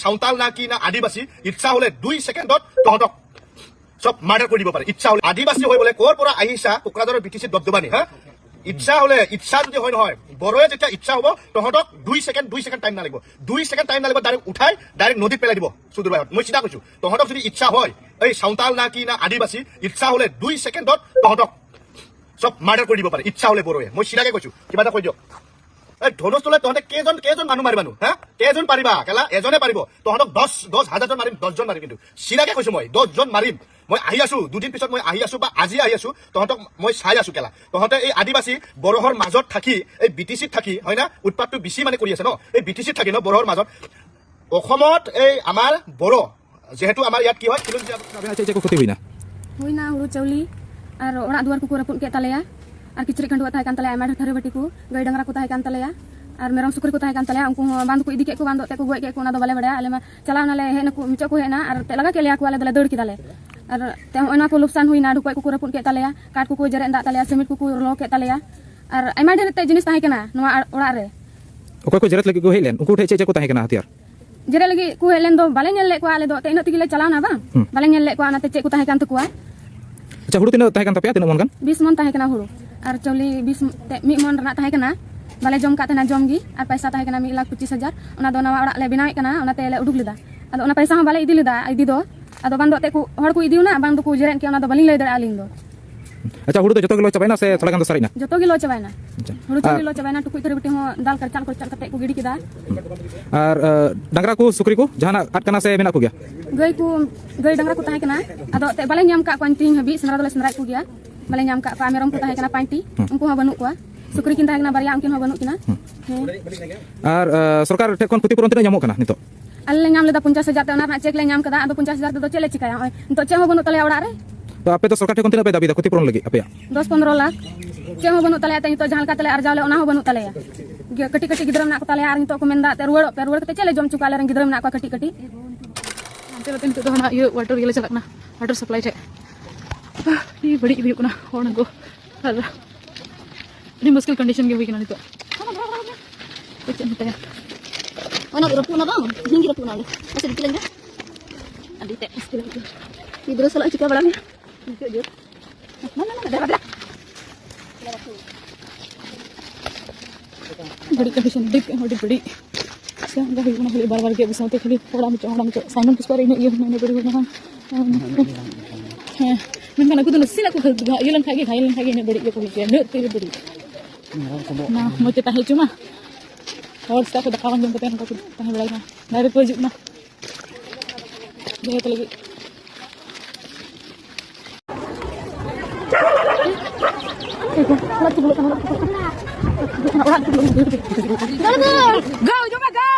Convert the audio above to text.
সাঁওতাল না কি না আদিবাসী ইচ্ছা হলে 2 সেকেন্ডত তহঁতক সব মাৰ্ডাৰ কৰি দিব পাৰে। ইচ্ছা হলে আদিবাসী হৈ বোলে ক'ৰ পৰা আহিছা কোকৰাঝাৰৰ বিটিচি দবদবানি হা ইচ্ছা হলে ইচ্ছা যদি হয় নহয় বড়োৱে যেতিয়া ইচ্ছা হ'ব তহঁতক 2 সেকেন্ড টাইম নালাগিব 2 সেকেন্ড টাইম নালাগিব ডাইৰেক্ট উঠাই ডাইৰেক্ট নদীত পেলাই দিব সুদূৰ মই চিধা কৈছো তহঁতক যদি ইচ্ছা হয় এই সাঁওতাল না কি না আদিবাসী ইচ্ছা হলে 2 সেকেন্ডত তহঁতক সব মাৰ্ডাৰ কৰি দিব পাৰে। ইচ্ছা হলে বড়োৱে মই চিধাকে কৈছো কিবা এটা কৈ দিয়ক। ধনুষ্টলে তহঁতে কেইজন মানুহ মাৰিবা নো হা কেইজন পাৰিবা কেলা এজনে পাৰিব তহঁতক 10,000জন মাৰিম 10জন মাৰিম কিন্তু চিধাকে কৈছো মই 10জন মাৰিম। মই আহি আছো দুদিন পিছত মই আহি আছো বা আজি আহি আছো তহঁতক মই চাই আছো কেলা তহঁতে এই আদিবাসী বড়োৰ মাজত থাকি এই বিটিচিত থাকি হয় না উৎপাতটো বেছি মানে কৰি আছে ন এই বিটিচিত থাকি ন বড়োৰ মাজত অসমত এই আমাৰ বড়ো যেহেতু আমাৰ ইয়াত কি হয় ক্ষতি হয় না হুড়ু চাউলি আর ওড়াগ দুয়ার কুকুর রাপুদ কে তালেয়া আর किचरिक खंडुआ ताहे कान तालेया आयमा थारे बाटी को गाय डंगरा को ताहे कान तालेया और मेरम सुकरी को ताहे कान तालेया उनको बांध को इदी के को बांध ते को गोय के को ना दो बाले बड़ा आले मा चलाव नाले हे न को मिचो को हे ना और ते लगा के लिया को आले दले दौड़ की दाले और ते ओना को लुकसान हुई ना डुकोय कुकुर रापुद के तालेया काट को जरे दा तालेया सिमेंट को लो के तालेया और आयमा ढेर ते जिनिस ताहे केना नोआ ओड़ा रे ओकय को जरत लगी को हेलेन उनको ठे को ताहे केना हथियार जरे लगी को हेलेन दो बाले नेल ले को आले दो ते इनो तिगिले चलाव ना बा बाले नेल ले को आना ते चे को ताहे कान तकुआ अच्छा हुड़ू तीन ताहे कान तपया तीन मन गान 20 मन ताहे केना हुड़ू और चौली 20 मी मन रना ताहे केना बाले जम का तेना जम गी और पैसा ताहे केना 1,25,000 ओना दो नवा ओड़ा ले बनावे केना ओना ते ले उडुक लेदा अदो ओना पैसा हम बाले इदी लेदा इदी दो अदो बांदो ते को हड़ को इदिउ ना बांदो को जरेन के ओना दो बालिंग ले दरा आलिंग दो। अच्छा हुड़ू तो जतो किलो चबाइना से थोड़ा गान दो सरीना जतो किलो चबाइना हुड़ू तो किलो चबाइना टुकुई तरे बिटी हो दाल कर चाल कते को गिडी किदा और डंगरा को सुकरी को जहाना आट कना से मेना को गया गई डंगरा को ताहे केना अदो ते बाले ᱧᱟᱢ का क्वांटिंग हबी सनरा दले सनरा को गया बाले ᱧᱟᱢ का मेरम को ताहे केना पांटी उनको हो बनु को सुकरी किन ताहे केना बारिया उनकिन हो बनु किना और सरकार ठे कोन क्षतिपूरण तिना ᱧᱟᱢᱚᱜ ᱠᱟᱱᱟ ᱱᱤᱛᱚᱜ अल्ले ᱧᱟᱢ लेदा 50,000 ते ओना चेक ले ᱧᱟᱢ कदा अदो 50,000 तो चले चिकाया तो चे हो बनु तले ओड़ा रे तो आपे तो सरकार ठे कोन तिना पे दाबी दा क्षतिपूरण लगी आपे 10-15 लाख चे हो बनु तले ते तो जहां का तले अर्जाले ओना हो बनु तले कटी कटी गिदरम ना को तले आर तो को मेंदा ते रुवड़ कते चले जम चुकाले रंग गिदरम ना को कटी कटी चलो तीन तो ना ये वाटर गेले चलकना वाटर सप्लाई चे ये बड़ी भी कोना होना को ini muskil condition ge wikina itu macam itu ya mana berapuna bang ini berapuna ada masih dikilang ya adi teh muskil itu tidur salah juga balangnya jujur mana ada बड़ी condition बड़ी से हम गई ना खाली बार के बिसाते खाली थोड़ा मुझे साइमन पुष्पा रे ये मैंने बड़ी ना है मैं kana kudu nasi aku gayelan kage ne badi ko liya ne te badi na mo te tahe cuma और sta ko dakawan jom katen ko tahe balai na direct ko juk na dia lagi go jom go